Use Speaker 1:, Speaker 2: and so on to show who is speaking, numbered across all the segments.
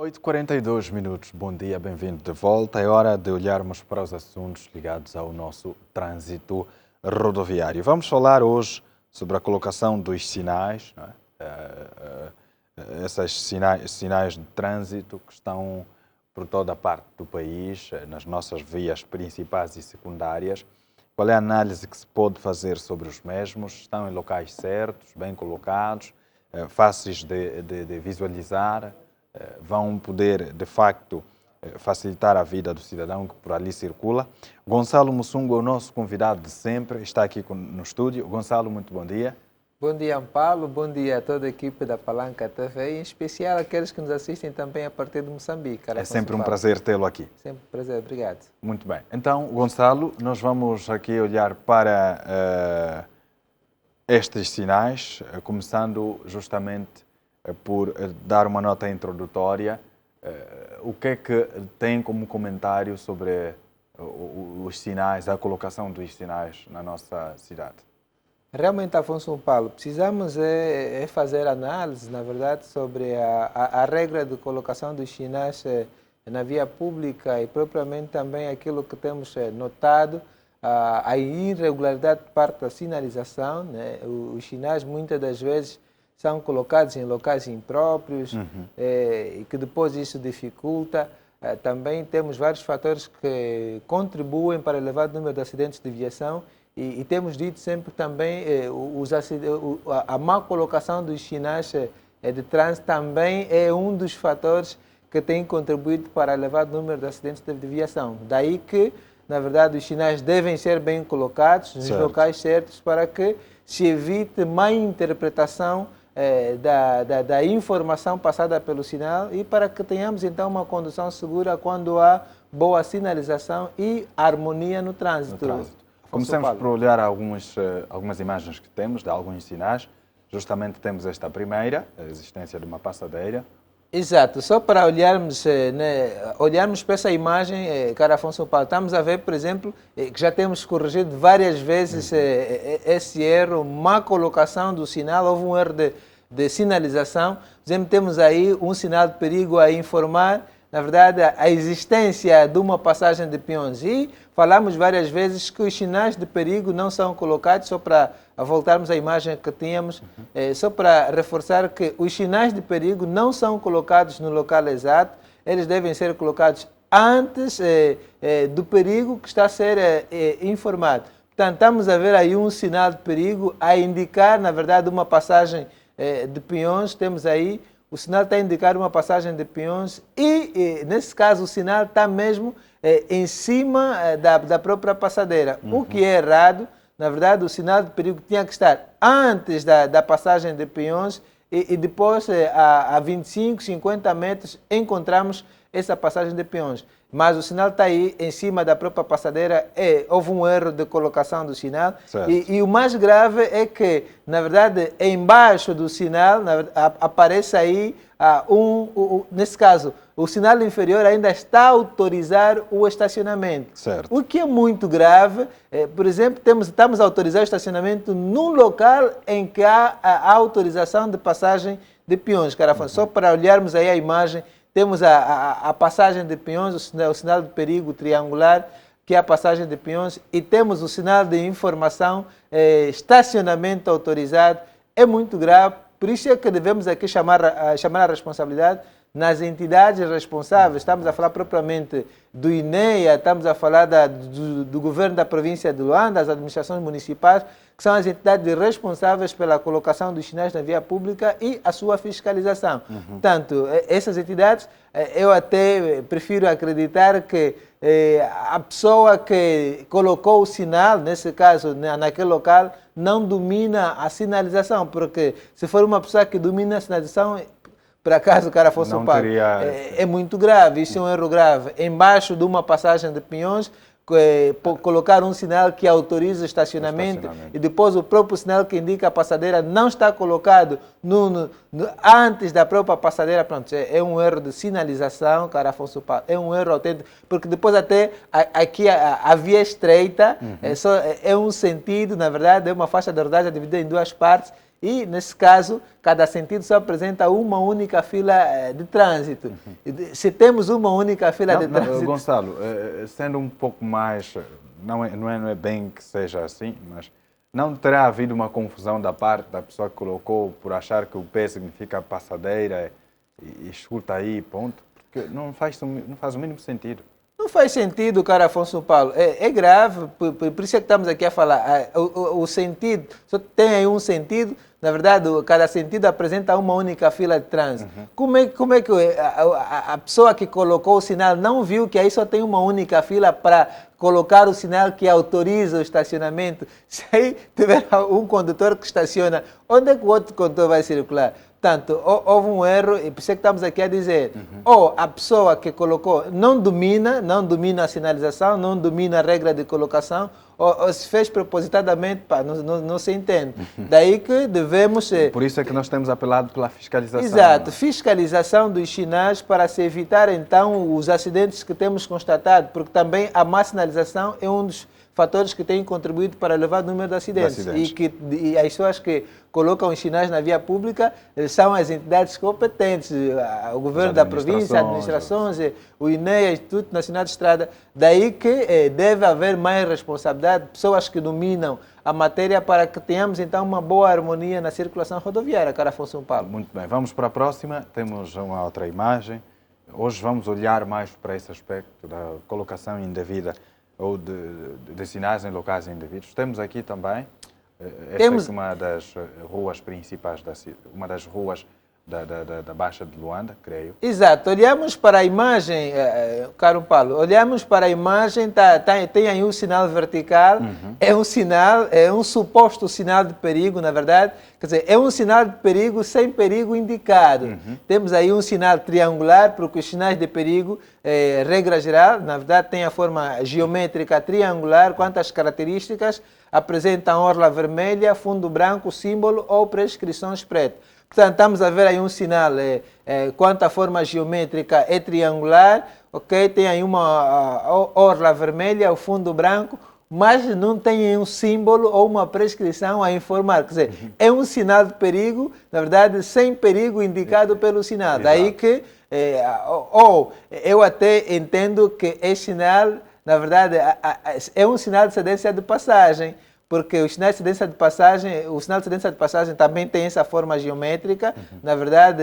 Speaker 1: 8h42, bom dia, bem-vindo de volta. É hora de olharmos para os assuntos ligados ao nosso trânsito rodoviário. Vamos falar hoje sobre a colocação dos sinais, não é? Esses sinais de trânsito que estão por toda a parte do país, nas nossas vias principais e secundárias. Qual é a análise que se pode fazer sobre os mesmos? Estão em locais certos, bem colocados, fáceis de visualizar? Vão poder, de facto, facilitar a vida do cidadão que por ali circula. Gonçalo Mussungo é o nosso convidado de sempre, está aqui no estúdio. Gonçalo, muito bom dia.
Speaker 2: Bom dia, Ampalo. Bom dia a toda a equipe da Palanca TV, em especial aqueles que nos assistem também a partir de Moçambique.
Speaker 1: É sempre um prazer tê-lo aqui.
Speaker 2: Sempre um prazer, obrigado.
Speaker 1: Muito bem. Então, Gonçalo, nós vamos aqui olhar para estes sinais, começando justamente por dar uma nota introdutória. O que é que tem como comentário sobre os sinais, a colocação dos sinais na nossa cidade?
Speaker 2: Realmente, Afonso Paulo, precisamos fazer análise, na verdade, sobre a regra de colocação dos sinais na via pública e propriamente também aquilo que temos notado, a irregularidade de parte da sinalização, né? Os sinais muitas das vezes são colocados em locais impróprios e que depois isso dificulta. Também temos vários fatores que contribuem para o elevado número de acidentes de viação e temos dito sempre também a má colocação dos sinais de trânsito também é um dos fatores que tem contribuído para o elevado número de acidentes de viação. Daí que, na verdade, os sinais devem ser bem colocados nos locais certos para que se evite má interpretação da informação passada pelo sinal e para que tenhamos então uma condução segura quando há boa sinalização e harmonia no trânsito.
Speaker 1: Começamos por olhar algumas imagens que temos de alguns sinais. Justamente temos esta primeira, a existência de uma passadeira.
Speaker 2: Exato, só para olharmos para essa imagem, cara Afonso Paulo, estamos a ver, por exemplo, que já temos corrigido várias vezes esse erro, má colocação do sinal, houve um erro de sinalização. Por exemplo, temos aí um sinal de perigo a informar, na verdade, a existência de uma passagem de peões. E falamos várias vezes que os sinais de perigo não são colocados, só para voltarmos à imagem que tínhamos, só para reforçar que os sinais de perigo não são colocados no local exato, eles devem ser colocados antes do perigo que está a ser informado. Portanto, estamos a ver aí um sinal de perigo a indicar, na verdade, uma passagem de peões. Temos aí, o sinal está a indicar uma passagem de peões e nesse caso, o sinal está mesmo em cima da própria passadeira, o que é errado. Na verdade, o sinal de perigo tinha que estar antes da passagem de peões e depois, a 25, 50 metros, encontramos essa passagem de peões. Mas o sinal está aí em cima da própria passadeira, houve um erro de colocação do sinal. E o mais grave é que, na verdade, embaixo do sinal aparece aí, nesse caso, o sinal inferior ainda está a autorizar o estacionamento.
Speaker 1: Certo.
Speaker 2: O que é muito grave, por exemplo, estamos a autorizar o estacionamento num local em que há a autorização de passagem de peões. Só para olharmos aí a imagem, temos a passagem de peões, o sinal de perigo triangular, que é a passagem de peões, e temos o sinal de informação, estacionamento autorizado. É muito grave, por isso é que devemos aqui chamar a responsabilidade nas entidades responsáveis. Estamos a falar propriamente do INEA, estamos a falar do governo da província de Luanda, das administrações municipais, que são as entidades responsáveis pela colocação dos sinais na via pública e a sua fiscalização. Portanto, essas entidades, eu até prefiro acreditar que a pessoa que colocou o sinal, nesse caso, naquele local, não domina a sinalização, porque se for uma pessoa que domina a sinalização, por acaso o cara fosse pago, é muito grave, isso é um erro grave. Embaixo de uma passagem de peões, colocar um sinal que autoriza o estacionamento e depois o próprio sinal que indica a passadeira não está colocado antes da própria passadeira. Pronto, é um erro de sinalização, cara Afonso Paulo, é um erro autêntico, porque depois até aqui a via estreita é um sentido, na verdade é uma faixa de rodagem dividida em duas partes e, nesse caso, cada sentido só apresenta uma única fila de trânsito. Se temos uma única fila de trânsito...
Speaker 1: Gonçalo, sendo um pouco mais... Não é bem que seja assim, mas não terá havido uma confusão da parte da pessoa que colocou por achar que o P significa passadeira e escuta aí, ponto? Porque não faz o mínimo sentido.
Speaker 2: Não faz sentido, cara Afonso Paulo. É grave, por isso é que estamos aqui a falar. O sentido, só tem aí um sentido, na verdade, cada sentido apresenta uma única fila de trânsito. Como é que a pessoa que colocou o sinal não viu que aí só tem uma única fila para colocar o sinal que autoriza o estacionamento? Se aí tiver um condutor que estaciona, onde é que o outro condutor vai circular? Portanto, houve um erro, e por isso é que estamos aqui a dizer, ou a pessoa que colocou não domina a sinalização, não domina a regra de colocação, ou se fez propositadamente, não se entende. Daí que devemos...
Speaker 1: Por isso é que nós temos apelado pela fiscalização.
Speaker 2: Exato, fiscalização dos sinais para se evitar, então, os acidentes que temos constatado, porque também a má sinalização é um dos fatores que têm contribuído para elevar o número de acidentes. E as pessoas que colocam os sinais na via pública são as entidades competentes, o governo da província, administrações, o INEA, Instituto Nacional de Estrada. Daí que deve haver mais responsabilidade, pessoas que dominam a matéria para que tenhamos então uma boa harmonia na circulação rodoviária, cara Afonso São Paulo.
Speaker 1: Muito bem, vamos para a próxima, temos uma outra imagem. Hoje vamos olhar mais para esse aspecto da colocação indevida ou de sinais em locais indevidos. Temos aqui também, esta é uma das ruas principais, uma das ruas da Baixa de Luanda, creio.
Speaker 2: Exato, olhamos para a imagem, caro Paulo, olhamos para a imagem, tem aí um sinal vertical, é um suposto sinal de perigo, na verdade, quer dizer, é um sinal de perigo sem perigo indicado. Temos aí um sinal triangular, porque os sinais de perigo, regra geral, na verdade, tem a forma geométrica triangular, quanto às características, apresentam orla vermelha, fundo branco, símbolo ou prescrições pretas. Portanto, estamos a ver aí um sinal, quanto à forma geométrica é triangular, ok? Tem aí uma orla vermelha, o fundo branco, mas não tem um símbolo ou uma prescrição a informar. Quer dizer, é um sinal de perigo, na verdade, sem perigo indicado pelo sinal. Exato. Daí que, eu até entendo que esse sinal, na verdade, é um sinal de cedência de passagem, porque os sinais de cedência de passagem, o sinal de cedência de passagem também tem essa forma geométrica. Na verdade,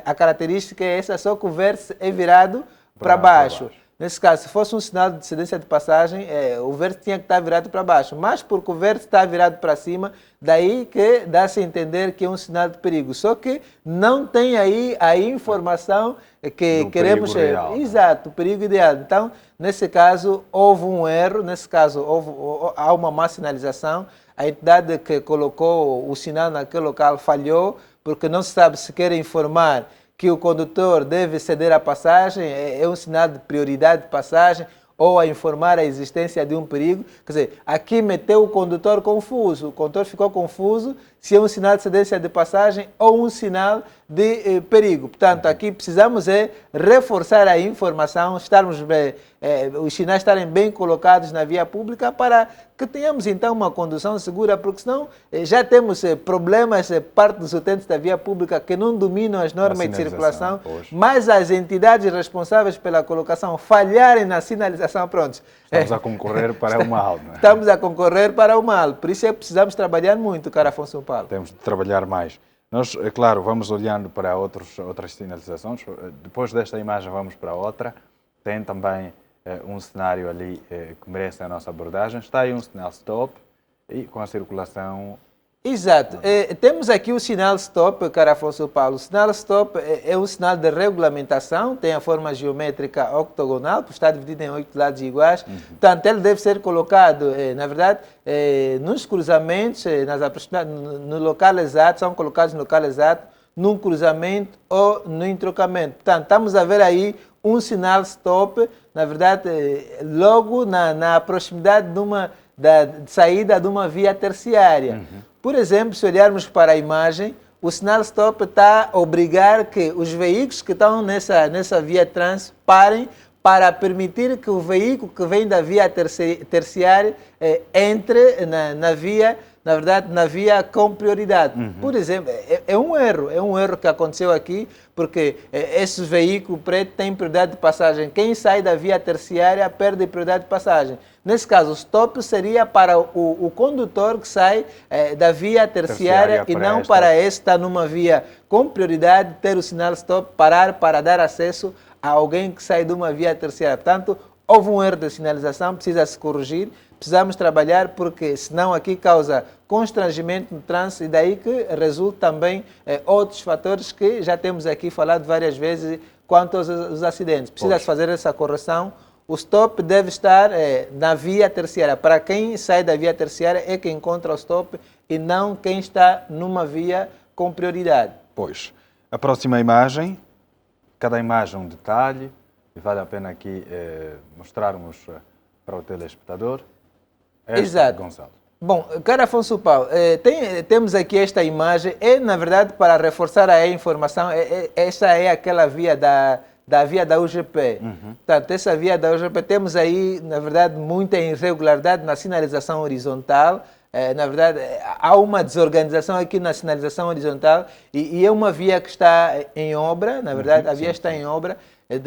Speaker 2: a característica é essa, só que o vértice é virado para baixo. Nesse caso, se fosse um sinal de cedência de passagem, o vértice tinha que estar virado para baixo. Mas porque o vértice está virado para cima, daí que dá-se a entender que é um sinal de perigo. Só que não tem aí a informação que queremos...
Speaker 1: Perigo real,
Speaker 2: exato, o perigo ideal. Então, nesse caso, houve um erro, nesse caso, há uma má sinalização. A entidade que colocou o sinal naquele local falhou, porque não se sabe se quer informar que o condutor deve ceder a passagem, é um sinal de prioridade de passagem, ou a informar a existência de um perigo. Quer dizer, aqui meteu o condutor confuso, o condutor ficou confuso se é um sinal de cedência de passagem ou um sinal de perigo. Portanto, aqui precisamos reforçar a informação, os sinais estarem bem colocados na via pública para que tenhamos então uma condução segura, porque senão já temos problemas, parte dos utentes da via pública que não dominam as normas de circulação, mas as entidades responsáveis pela colocação falharem na sinalização, pronto.
Speaker 1: Estamos a concorrer para o mal, não é?
Speaker 2: Estamos a concorrer para o mal, por isso é que precisamos trabalhar muito, cara Afonso Paulo.
Speaker 1: Temos de trabalhar mais. Nós, é claro, vamos olhando para outras sinalizações. Depois desta imagem vamos para outra. Tem também um cenário ali que merece a nossa abordagem. Está aí um sinal stop e com a circulação...
Speaker 2: Exato. Temos aqui o sinal stop, cara Afonso Paulo. O sinal stop é um sinal de regulamentação, tem a forma geométrica octogonal, está dividido em 8 lados iguais. Portanto, ele deve ser colocado, na verdade, nos cruzamentos, no local exato, são colocados no local exato, num cruzamento ou no entrocamento. Portanto, estamos a ver aí um sinal stop, na verdade, logo na proximidade da saída de uma via terciária. Por exemplo, se olharmos para a imagem, o sinal stop está a obrigar que os veículos que estão nessa via trânsito parem para permitir que o veículo que vem da via terciária entre na via na verdade, na via com prioridade. Por exemplo, é um erro que aconteceu aqui, porque esse veículo preto tem prioridade de passagem. Quem sai da via terciária perde prioridade de passagem. Nesse caso, o stop seria para o condutor que sai da via terciária e não para esse que está numa via com prioridade, ter o sinal stop, parar para dar acesso a alguém que sai de uma via terciária. Portanto, houve um erro de sinalização, precisa se corrigir, precisamos trabalhar porque senão aqui causa constrangimento no trânsito e daí que resulta também outros fatores que já temos aqui falado várias vezes quanto aos acidentes. Precisa-se fazer essa correção. O stop deve estar na via terciária. Para quem sai da via terciária é quem encontra o stop e não quem está numa via com prioridade.
Speaker 1: Pois. A próxima imagem, cada imagem um detalhe, e vale a pena aqui mostrarmos para o telespectador.
Speaker 2: Exato.
Speaker 1: Gonçalo.
Speaker 2: Bom, caro Afonso Paulo, temos aqui esta imagem, na verdade, para reforçar a informação, essa é aquela via da via da UGP. Portanto, essa via da UGP, temos aí, na verdade, muita irregularidade na sinalização horizontal. Na verdade, há uma desorganização aqui na sinalização horizontal e é uma via que está em obra, na verdade, a via está em obra.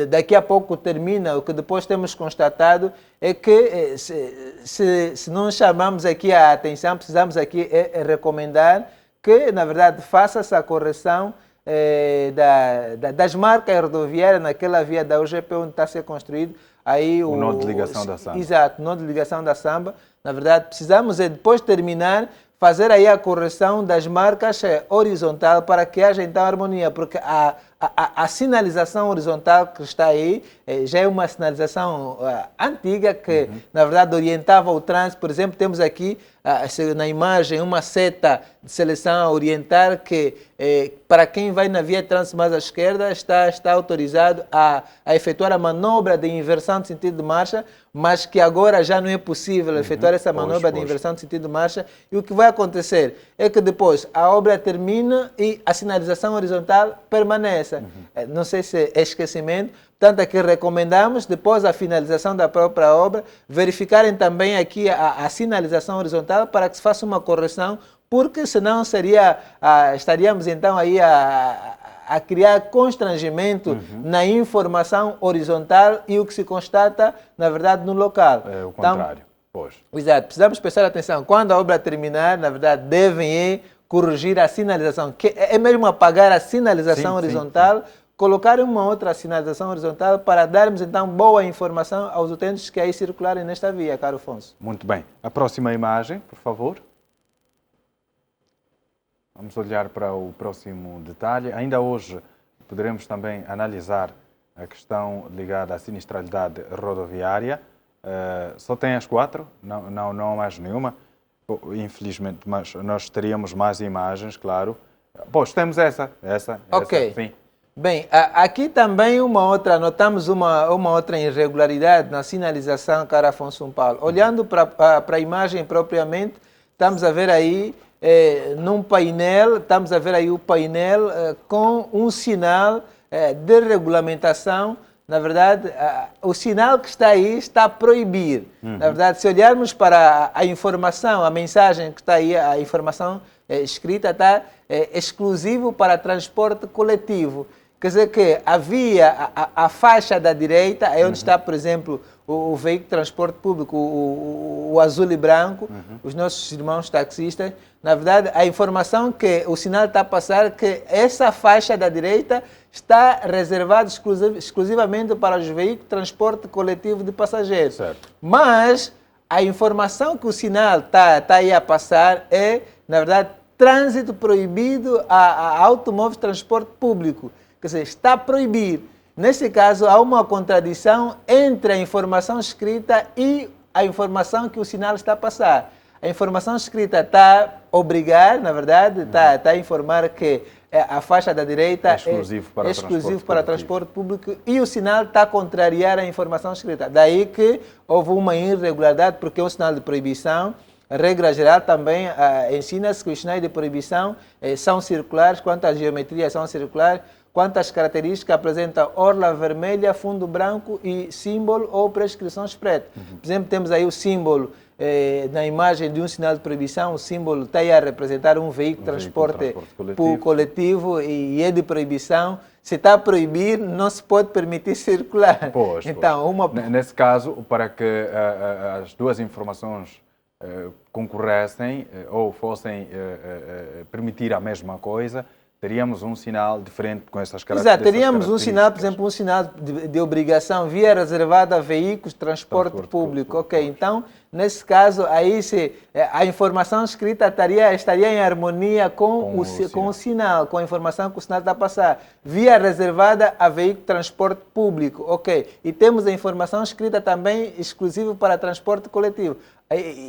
Speaker 2: Daqui a pouco termina, o que depois temos constatado é que se não chamamos aqui a atenção, precisamos aqui recomendar que, na verdade, faça essa correção das marcas rodoviárias naquela via da UGP onde está a ser construído. Aí
Speaker 1: o nó de ligação da Samba.
Speaker 2: Exato, nó de ligação da Samba. Na verdade, precisamos, depois de terminar, fazer aí a correção das marcas horizontal para que haja então harmonia, porque a sinalização horizontal que está aí já é uma sinalização antiga que, na verdade, orientava o trânsito. Por exemplo, temos aqui na imagem uma seta de seleção a orientar que para quem vai na via de trânsito mais à esquerda está autorizado a efetuar a manobra de inversão de sentido de marcha, mas que agora já não é possível efetuar essa manobra de inversão de sentido de marcha. E o que vai acontecer é que depois a obra termina e a sinalização horizontal permanece. Não sei se é esquecimento. Portanto, aqui recomendamos, depois da finalização da própria obra, verificarem também aqui a sinalização horizontal para que se faça uma correção, porque senão estaríamos então aí a criar constrangimento na informação horizontal e o que se constata, na verdade, no local.
Speaker 1: É o contrário.
Speaker 2: Então, exato. Precisamos prestar atenção. Quando a obra terminar, na verdade, devem corrigir a sinalização, que é mesmo apagar a sinalização horizontal, colocar uma outra sinalização horizontal para darmos, então, boa informação aos utentes que aí circularem nesta via, caro Afonso.
Speaker 1: Muito bem. A próxima imagem, por favor. Vamos olhar para o próximo detalhe. Ainda hoje poderemos também analisar a questão ligada à sinistralidade rodoviária. Só tem as 4, não há mais nenhuma, infelizmente, mas nós teríamos mais imagens, claro. Pois, temos essa.
Speaker 2: Ok.
Speaker 1: Sim.
Speaker 2: Bem, aqui também notamos uma outra irregularidade na sinalização, caro Afonso Paulo. Olhando para a imagem propriamente, estamos a ver aí num painel, o painel com um sinal de regulamentação. Na verdade, o sinal que está aí está a proibir. Na verdade, se olharmos para a informação, a mensagem que está aí, a informação escrita está exclusivo para transporte coletivo. Quer dizer que havia a faixa da direita, é onde está, por exemplo, o veículo de transporte público, o azul e branco, os nossos irmãos taxistas. Na verdade, a informação que o sinal está a passar é que essa faixa da direita está reservada exclusivamente para os veículos de transporte coletivo de passageiros.
Speaker 1: Certo.
Speaker 2: Mas a informação que o sinal está aí a passar é, na verdade, trânsito proibido a automóveis de transporte público. Quer dizer, está a proibir. Nesse caso, há uma contradição entre a informação escrita e a informação que o sinal está a passar. A informação escrita está a obrigar, na verdade, está a informar que a faixa da direita
Speaker 1: é exclusivo para
Speaker 2: transporte público e o sinal está a contrariar a informação escrita. Daí que houve uma irregularidade, porque é um sinal de proibição. A regra geral também ensina-se que os sinais de proibição são circulares, quanto às geometrias são circulares, quanto às características apresenta orla vermelha, fundo branco e símbolo ou prescrição expressa. Por exemplo, temos aí o símbolo na imagem de um sinal de proibição, o símbolo está aí a representar um veículo de transporte coletivo e é de proibição. Se está a proibir, não se pode permitir circular. Então,
Speaker 1: Nesse caso, para que as duas informações concorressem ou fossem permitir a mesma coisa, teríamos um sinal diferente com essas características.
Speaker 2: Exato, teríamos um sinal, por exemplo, um sinal de obrigação, via reservada a veículos de transporte público. Ok, então, nesse caso, aí a informação escrita estaria em harmonia com o sinal, com a informação que o sinal está a passar. Via reservada a veículo de transporte público. Ok, e temos a informação escrita também exclusiva para transporte coletivo.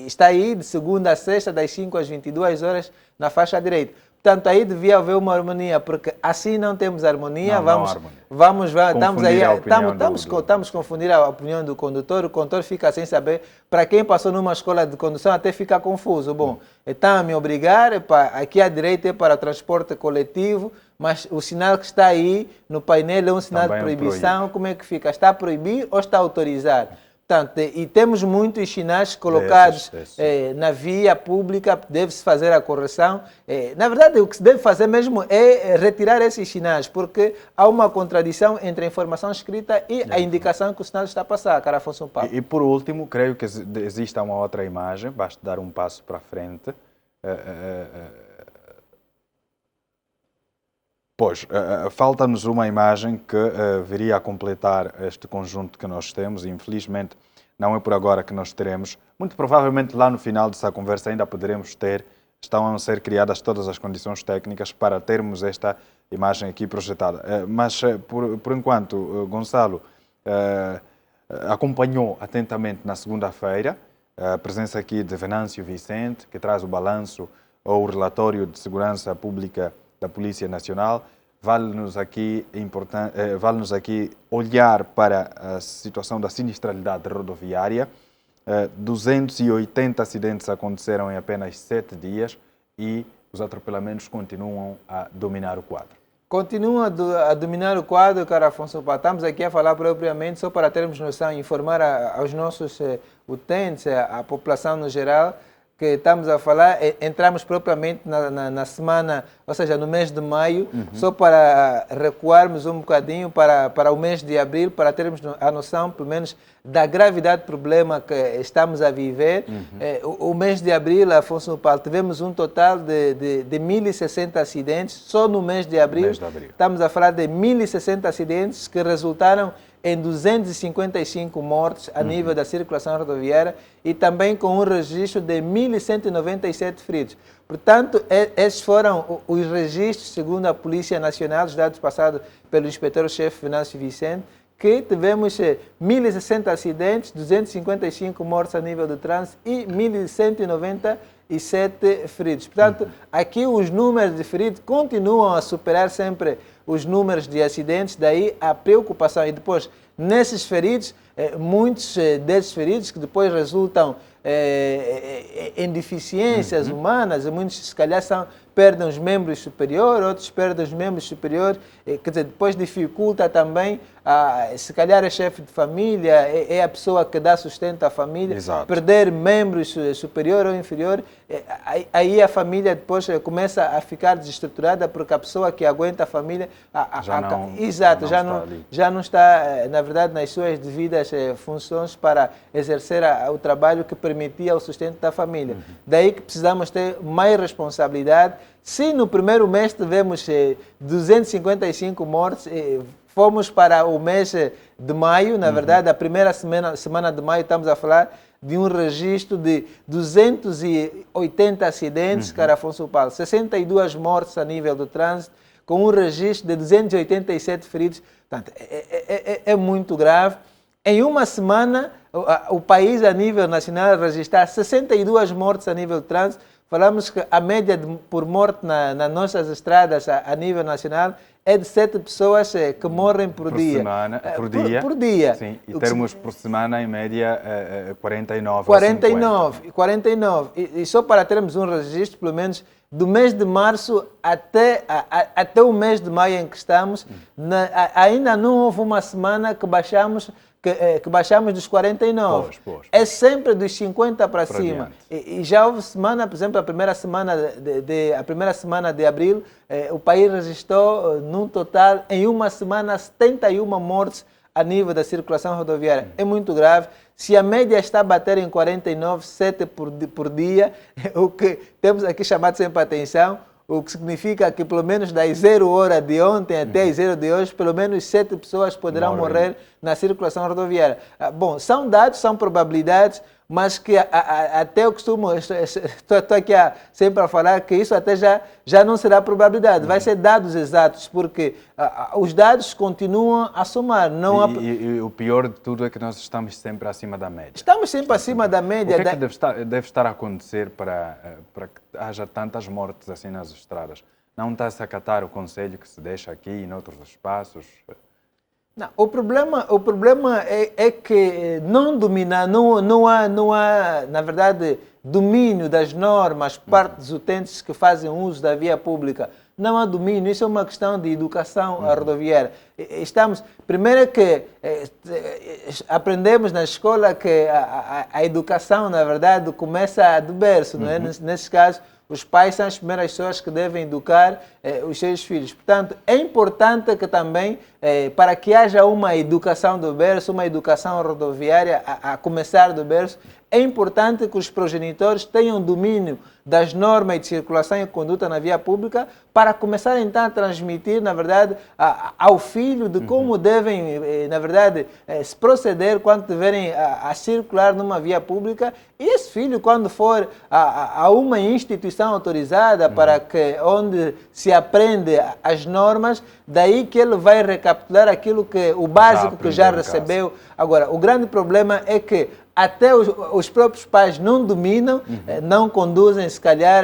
Speaker 2: Está aí de segunda a sexta, das 5 às 22 horas, na faixa direita. Portanto, aí devia haver uma harmonia, porque assim não temos harmonia. Estamos confundindo a opinião do condutor. O condutor fica sem saber. Para quem passou numa escola de condução, até fica confuso. Bom, então a me obrigar, aqui à direita é para transporte coletivo, mas o sinal que está aí no painel é um sinal de proibição. Como é que fica? Está a proibir ou está a autorizar? Portanto, e temos muitos sinais colocados na via pública, deve-se fazer a correção. Na verdade, o que se deve fazer mesmo é retirar esses sinais, porque há uma contradição entre a informação escrita e a indicação que o sinal está a passar, cara Afonso Paulo.
Speaker 1: E por último, creio que existe uma outra imagem, basta dar um passo para frente. Pois, falta-nos uma imagem que viria a completar este conjunto que nós temos e infelizmente não é por agora que nós teremos. Muito provavelmente lá no final dessa conversa ainda poderemos ter, estão a ser criadas todas as condições técnicas para termos esta imagem aqui projetada. Mas, por enquanto, Gonçalo acompanhou atentamente na segunda-feira a presença aqui de Venâncio Vicente, que traz o balanço ou o relatório de segurança pública da Polícia Nacional. Vale-nos aqui olhar para a situação da sinistralidade rodoviária. 280 acidentes aconteceram em apenas 7 dias e os atropelamentos continuam a dominar o quadro.
Speaker 2: Continuam a dominar o quadro, cara Afonso Paulo. Estamos aqui a falar propriamente, só para termos noção, informar aos nossos utentes, a população no geral, que estamos a falar, entramos propriamente na semana, ou seja, no mês de maio, só para recuarmos um bocadinho para o mês de abril, para termos a noção, pelo menos, da gravidade do problema que estamos a viver. O mês de abril, Afonso Paulo, tivemos um total de 1.060 acidentes, só no mês de abril. Estamos a falar de 1.060 acidentes que resultaram em 255 mortes a nível da circulação rodoviária e também com um registro de 1.197 feridos. Portanto, esses foram os registros, segundo a Polícia Nacional, os dados passados pelo inspetor-chefe Venâncio Vicente, que tivemos 1.060 acidentes, 255 mortes a nível do trânsito e 1.197 feridos. Portanto, aqui os números de feridos continuam a superar sempre os números de acidentes, daí a preocupação. E depois, nesses feridos, muitos desses feridos que depois resultam em deficiências humanas, muitos se calhar perdem os membros superiores, outros perdem os membros superiores, quer dizer, depois dificulta também, se calhar é chefe de família, é a pessoa que dá sustento à família.
Speaker 1: Exato.
Speaker 2: Perder membros superior ou inferior, aí a família depois começa a ficar desestruturada porque a pessoa que aguenta a família já não está, na verdade, nas suas devidas funções para exercer o trabalho que permitia o sustento da família. Daí que precisamos ter mais responsabilidade. Se no primeiro mês tivemos 255 mortes, fomos para o mês de maio, na verdade, a primeira semana de maio, estamos a falar de um registro de 280 acidentes, cara Afonso Paulo, 62 mortes a nível do trânsito, com um registro de 287 feridos. Portanto, é muito grave. Em uma semana, o país a nível nacional registrar 62 mortes a nível do trânsito. Falamos que a média por morte nas nossas estradas a nível nacional é de 7 pessoas que morrem por dia.
Speaker 1: Por dia. Sim, e termos por semana, em média, 49
Speaker 2: 49. E só para termos um registro, pelo menos do mês de março até o mês de maio em que estamos, ainda não houve uma semana que baixamos dos 49. É sempre dos 50 para cima. E já houve semana, por exemplo, a primeira semana de abril, o país registrou, num total, em uma semana, 71 mortes a nível da circulação rodoviária. É muito grave. Se a média está a bater em 49,7 por dia, o que temos aqui chamado sempre a atenção, o que significa que pelo menos das 0 hora de ontem até as 0 de hoje, pelo menos 7 pessoas poderão morrer na circulação rodoviária. Bom, são dados, são probabilidades, mas que até eu costumo, estou aqui sempre a falar que isso até já não será probabilidade, vai ser dados exatos, porque os dados continuam a somar.
Speaker 1: E o pior de tudo é que nós estamos sempre acima da média.
Speaker 2: Estamos sempre acima da média.
Speaker 1: O que é que deve estar a acontecer para que haja tantas mortes assim nas estradas? Não está-se a acatar o conselho que se deixa aqui e em outros espaços?
Speaker 2: Não, o problema é que não há, na verdade, domínio das normas, partes utentes que fazem uso da via pública. Não há domínio, isso é uma questão de educação rodoviária. Primeiro é que aprendemos na escola que a educação, na verdade, começa do berço, não é? Nesses casos, os pais são as primeiras pessoas que devem educar os seus filhos. Portanto, é importante que também, para que haja uma educação do berço, uma educação rodoviária a começar do berço, é importante que os progenitores tenham domínio das normas de circulação e conduta na via pública para começar então a transmitir, na verdade, ao filho de como devem, na verdade, se proceder quando estiverem a circular numa via pública. E esse filho, quando for a uma instituição autorizada para que, onde se aprende as normas, daí que ele vai recapitular aquilo que o básico que já recebeu. Agora, o grande problema é que até os próprios pais não dominam, não conduzem, se calhar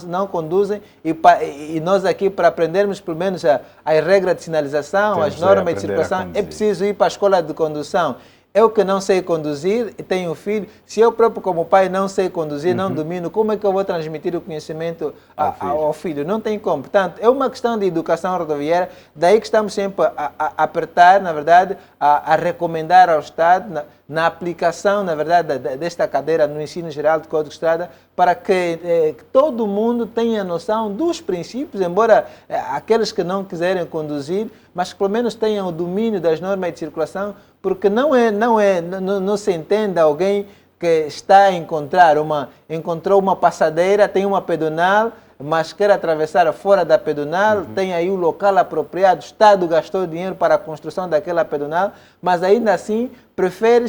Speaker 2: não conduzem, e nós aqui, para aprendermos pelo menos as regras de sinalização, as normas de circulação, é preciso ir para a escola de condução. Eu que não sei conduzir, tenho filho, se eu próprio como pai não sei conduzir, não domino, como é que eu vou transmitir o conhecimento ao filho? Não tem como. Portanto, é uma questão de educação rodoviária, daí que estamos sempre a apertar, na verdade, a recomendar ao Estado, na aplicação, na verdade, desta cadeira no ensino geral de Código de Estrada, para que todo mundo tenha noção dos princípios, embora aqueles que não quiserem conduzir, mas que pelo menos tenham o domínio das normas de circulação, porque não se entende alguém que está a encontrou uma passadeira, tem uma pedonal, mas quer atravessar fora da pedonal, tem aí o local apropriado, o Estado gastou dinheiro para a construção daquela pedonal, mas ainda assim prefere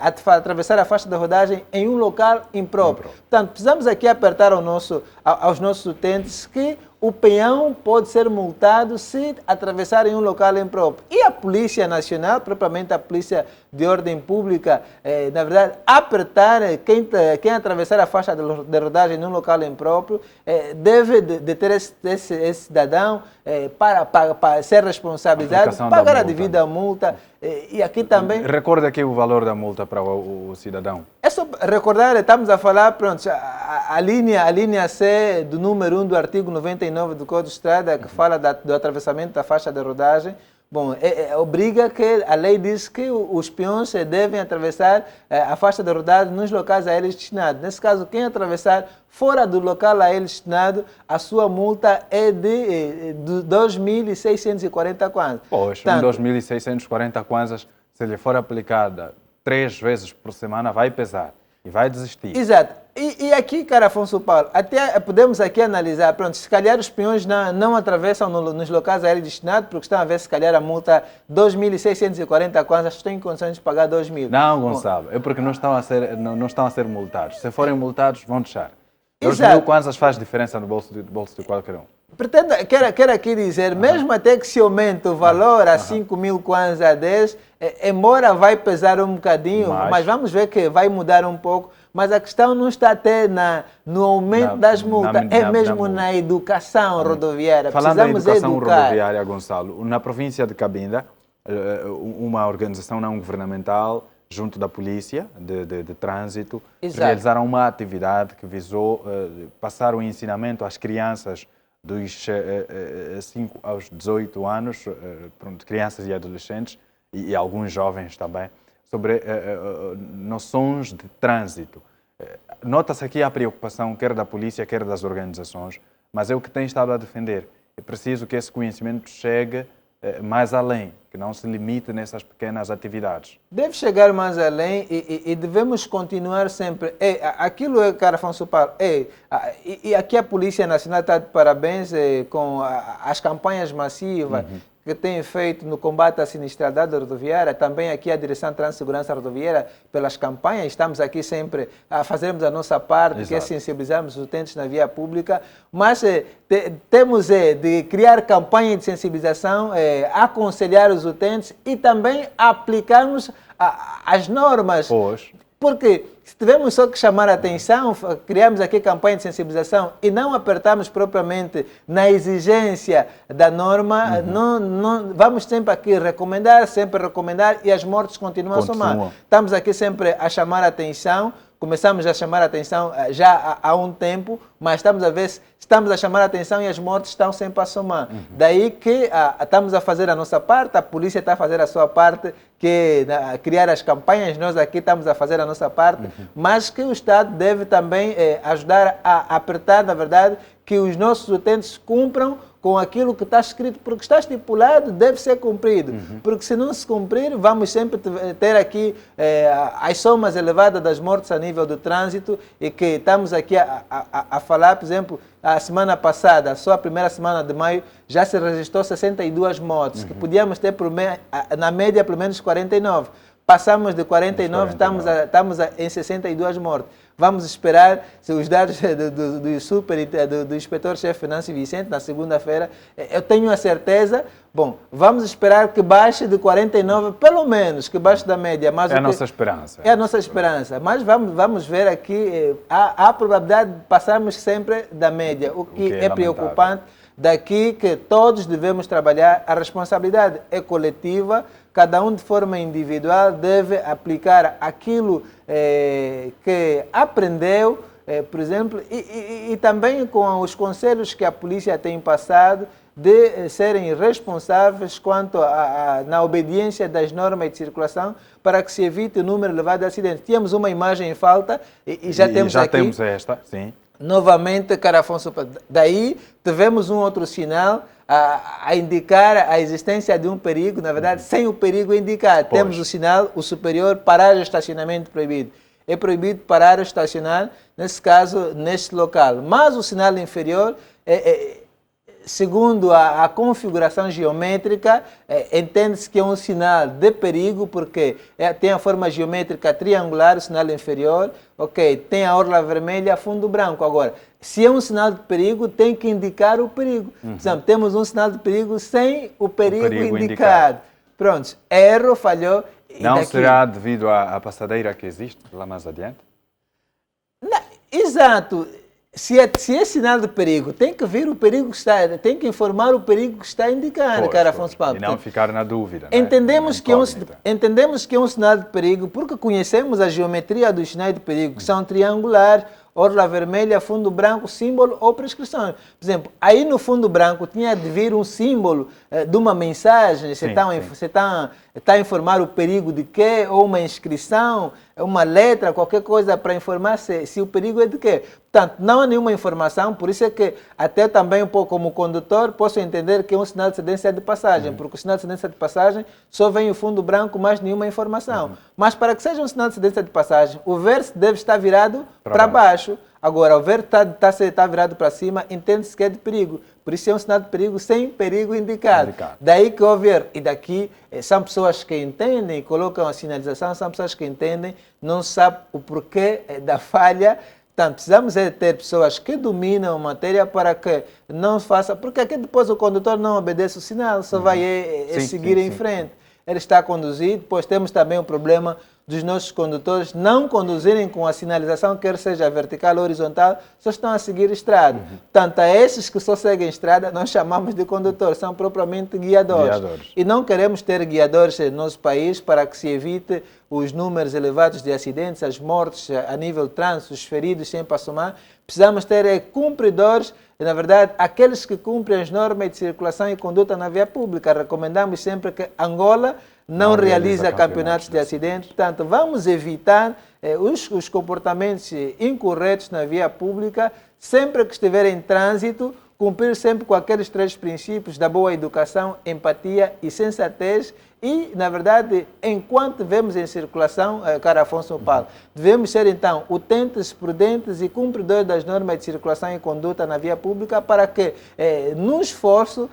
Speaker 2: atravessar a faixa de rodagem em um local impróprio. Portanto, precisamos aqui apertar aos nossos utentes que o peão pode ser multado se atravessar em um local impróprio. E a Polícia Nacional, propriamente a Polícia de Ordem Pública, na verdade, apertar quem atravessar a faixa de rodagem em um local impróprio, deve deter esse cidadão para ser responsabilizado, pagar a devida multa. E aqui também...
Speaker 1: Recorda aqui o valor da multa para o cidadão.
Speaker 2: É só recordar, estamos a falar, pronto, a linha C do número 1 do artigo 99 do Código de Estrada, que fala do atravessamento da faixa de rodagem. Bom, obriga que a lei diz que os peões devem atravessar a faixa de rodagem nos locais a eles destinados. Nesse caso, quem atravessar fora do local a ele destinado, a sua multa é de 2.640 kwanzas.
Speaker 1: Poxa, 2.640 kwanzas, se lhe for aplicada 3 vezes por semana, vai pesar e vai desistir.
Speaker 2: Exato. E aqui, cara, Afonso Paulo, até podemos aqui analisar, pronto, se calhar os peões não atravessam nos locais a ele destinados, porque estão a ver se calhar a multa 2.640 kwanzas, estão em condições de pagar 2.000.
Speaker 1: Não, Gonçalo, é porque não estão a ser multados. Se forem multados, vão deixar. 2.000 kwanzas faz diferença no bolso de qualquer um.
Speaker 2: Pretendo, quero aqui dizer, mesmo até que se aumente o valor a 5.000 kwanzas a 10, embora vai pesar um bocadinho, mas vamos ver que vai mudar um pouco. Mas a questão não está até no aumento das multas, é mesmo na educação rodoviária.
Speaker 1: Falando da educação rodoviária, Gonçalo, na província de Cabinda, uma organização não governamental junto da polícia de trânsito,
Speaker 2: Exato.
Speaker 1: realizaram uma atividade que visou passar o ensinamento às crianças dos 5 aos 18 anos, crianças e adolescentes, e alguns jovens também, sobre noções de trânsito. Nota-se aqui a preocupação, quer da polícia, quer das organizações, mas é o que tem estado a defender. É preciso que esse conhecimento chegue mais além, que não se limite nessas pequenas atividades.
Speaker 2: Deve chegar mais além e devemos continuar sempre. Aquilo é, cara Afonso Paulo, e aqui a Polícia Nacional está de parabéns com as campanhas massivas que tem feito no combate à sinistralidade rodoviária, também aqui a Direção de Trânsito e Segurança Rodoviária, pelas campanhas, estamos aqui sempre a fazermos a nossa parte,
Speaker 1: Exato.
Speaker 2: que é sensibilizarmos os utentes na via pública, mas temos de criar campanha de sensibilização, aconselhar os utentes e também aplicarmos as normas.
Speaker 1: Pois.
Speaker 2: Porque se tivermos só que chamar a atenção, criamos aqui campanha de sensibilização e não apertamos propriamente na exigência da norma, não, vamos sempre aqui recomendar e as mortes continuam a somar. Estamos aqui sempre a chamar a atenção, começamos a chamar a atenção já há um tempo, mas estamos a chamar a atenção e as mortes estão sempre a somar. Daí que estamos a fazer a nossa parte, a polícia está a fazer a sua parte, que é criar as campanhas, nós aqui estamos a fazer a nossa parte, mas que o Estado deve também ajudar a apertar, na verdade, que os nossos utentes cumpram com aquilo que está escrito, porque está estipulado, deve ser cumprido. Porque se não se cumprir, vamos sempre ter aqui as somas elevadas das mortes a nível do trânsito e que estamos aqui a falar, por exemplo, a semana passada, só a primeira semana de maio, já se registrou 62 mortes, que podíamos ter na média pelo menos 49. Passamos de 49, estamos em 62 mortes. Vamos esperar se os dados do inspetor-chefe Venâncio Vicente, na segunda-feira, eu tenho a certeza, vamos esperar que baixe de 49, pelo menos, que baixe da média. Mas
Speaker 1: é a nossa esperança.
Speaker 2: É a nossa esperança. Mas vamos ver aqui, há a probabilidade de passarmos sempre da média, o que é preocupante. Daqui que todos devemos trabalhar, a responsabilidade é coletiva, cada um de forma individual deve aplicar aquilo que aprendeu, por exemplo, e também com os conselhos que a polícia tem passado de serem responsáveis quanto na obediência das normas de circulação para que se evite o número elevado de acidentes. Tínhamos uma imagem em falta e já temos aqui. Já
Speaker 1: temos esta, sim.
Speaker 2: Novamente, cara Afonso, daí tivemos um outro sinal a indicar a existência de um perigo, na verdade, sem o perigo indicado.
Speaker 1: Pois.
Speaker 2: Temos o sinal, o superior, parar o estacionamento proibido. É proibido parar ou estacionar, nesse caso, neste local. Mas o sinal inferior, segundo a configuração geométrica, entende-se que é um sinal de perigo, porque tem a forma geométrica triangular, o sinal inferior, tem a orla vermelha, fundo branco. Agora, se é um sinal de perigo, tem que indicar o perigo. Por exemplo, temos um sinal de perigo sem o perigo indicado. Pronto, erro, falhou.
Speaker 1: Não será devido à passadeira que existe lá mais adiante?
Speaker 2: Não, exato. Se é sinal de perigo, tem que vir o perigo que está, tem que informar o perigo que está indicando, cara Afonso Paulo.
Speaker 1: E não ficar na dúvida.
Speaker 2: Entendemos que é um sinal de perigo porque conhecemos a geometria dos sinais de perigo, que são triangulares, orla vermelha, fundo branco, símbolo ou prescrição. Por exemplo, aí no fundo branco tinha de vir um símbolo de uma mensagem, você está a informar o perigo de quê, ou uma inscrição, uma letra, qualquer coisa para informar se o perigo é de quê. Portanto, não há nenhuma informação, por isso é que até também um pouco como condutor posso entender que é um sinal de cedência de passagem, porque o sinal de cedência de passagem só vem o fundo branco, mais nenhuma informação. Mas para que seja um sinal de cedência de passagem, o verso deve estar virado para baixo. Agora, o verso está virado para cima, entende-se que é de perigo. Por isso é um sinal de perigo sem perigo indicado. Daí que houver, e daqui são pessoas que entendem, colocam a sinalização, são pessoas que entendem, não sabem o porquê da falha. Então, precisamos ter pessoas que dominam a matéria para que não faça, porque aqui depois o condutor não obedece o sinal, só vai seguir em frente. Ele está a conduzir, depois temos também o problema dos nossos condutores não conduzirem com a sinalização, quer seja vertical ou horizontal, só estão a seguir estrada. Portanto, a esses que só seguem estrada, nós chamamos de condutores, são propriamente guiadores. E não queremos ter guiadores no nosso país para que se evite os números elevados de acidentes, as mortes a nível de trânsito, os feridos sempre a somar. Precisamos ter cumpridores, na verdade, aqueles que cumprem as normas de circulação e conduta na via pública. Recomendamos sempre que Angola não realiza campeonatos de acidentes. Portanto, vamos evitar os comportamentos incorretos na via pública. Sempre que estiver em trânsito, cumprir sempre com aqueles 3 princípios da boa educação, empatia e sensatez. E, na verdade, enquanto vemos em circulação, caro Afonso Paulo, devemos ser, então, utentes, prudentes e cumpridores das normas de circulação e conduta na via pública para que, num esforço,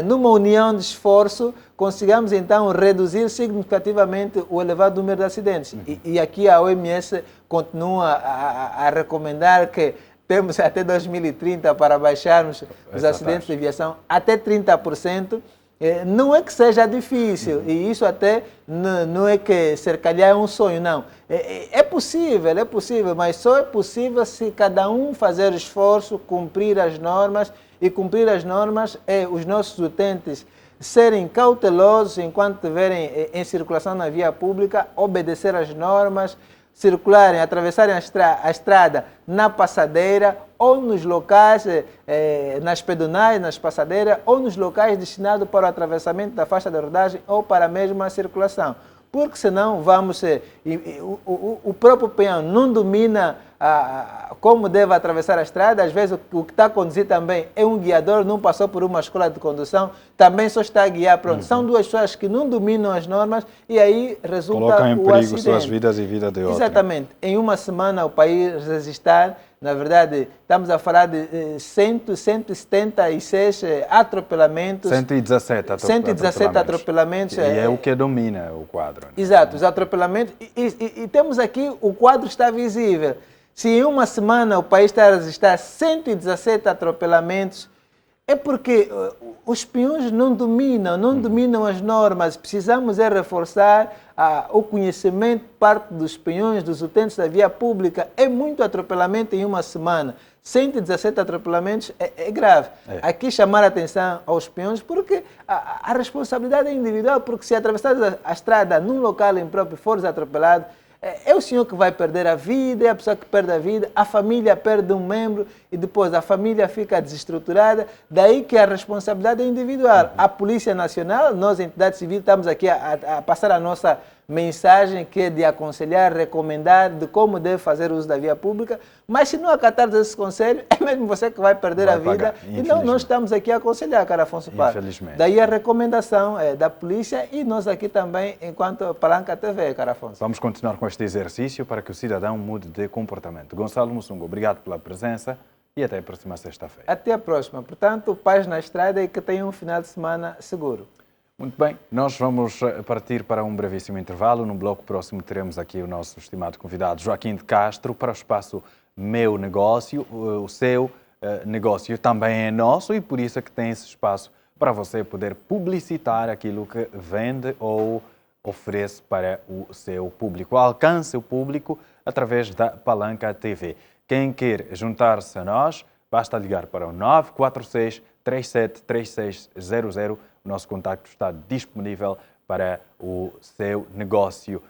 Speaker 2: numa união de esforço, consigamos, então, reduzir significativamente o elevado número de acidentes. E aqui a OMS continua a recomendar que temos até 2030 para baixarmos os acidentes de aviação até 30%. Não é que seja difícil, e isso até não é que ser calhar é um sonho, não. É possível, mas só é possível se cada um fazer esforço, cumprir as normas, e cumprir as normas é os nossos utentes serem cautelosos enquanto estiverem em circulação na via pública, obedecer às normas, circularem, atravessarem a estrada na passadeira ou nos locais, nas pedonais, nas passadeiras ou nos locais destinados para o atravessamento da faixa de rodagem ou para a mesma circulação. Porque senão vamos... o próprio peão não domina como deve atravessar a estrada. Às vezes o que está a conduzir também é um guiador, não passou por uma escola de condução, também só está a guiar. Pronto, são duas pessoas que não dominam as normas e aí resulta
Speaker 1: colocam em
Speaker 2: o
Speaker 1: perigo
Speaker 2: acidente.
Speaker 1: Suas vidas e vida de outros.
Speaker 2: Exatamente. Em uma semana o país resistir, na verdade, estamos a falar de 176 atropelamentos.
Speaker 1: 117
Speaker 2: atropelamentos.
Speaker 1: E é o que domina o quadro. Né?
Speaker 2: Exato, os atropelamentos. E temos aqui, o quadro está visível. Se em uma semana o país está a resistir 117 atropelamentos, é porque os peões não dominam as normas. Precisamos reforçar o conhecimento por parte dos peões, dos utentes da via pública. É muito atropelamento em uma semana. 117 atropelamentos é grave. Aqui chamar a atenção aos peões, porque a responsabilidade é individual, porque se atravessar a estrada num local impróprio e fores atropelado, é o senhor que vai perder a vida, é a pessoa que perde a vida, a família perde um membro e depois a família fica desestruturada. Daí que a responsabilidade é individual. A Polícia Nacional, nós, entidade civil, estamos aqui a passar a nossa mensagem, que é de aconselhar, recomendar de como deve fazer uso da via pública, mas se não acatar esse conselho, é mesmo você que vai perder a vida. E não, nós estamos aqui a aconselhar, cara Afonso Paulo. Daí a recomendação da polícia e nós aqui também, enquanto Palanca TV, cara Afonso.
Speaker 1: Vamos continuar com este exercício para que o cidadão mude de comportamento. Gonçalo Mussungo, obrigado pela presença e até a próxima sexta-feira.
Speaker 2: Até a próxima. Portanto, paz na estrada e que tenham um final de semana seguro.
Speaker 1: Muito bem, nós vamos partir para um brevíssimo intervalo. No bloco próximo teremos aqui o nosso estimado convidado Joaquim de Castro para o espaço Meu Negócio. O seu negócio também é nosso e por isso é que tem esse espaço para você poder publicitar aquilo que vende ou oferece para o seu público. Alcance o público através da Palanca TV. Quem quer juntar-se a nós, basta ligar para o 946 37 3600. O nosso contacto está disponível para o seu negócio.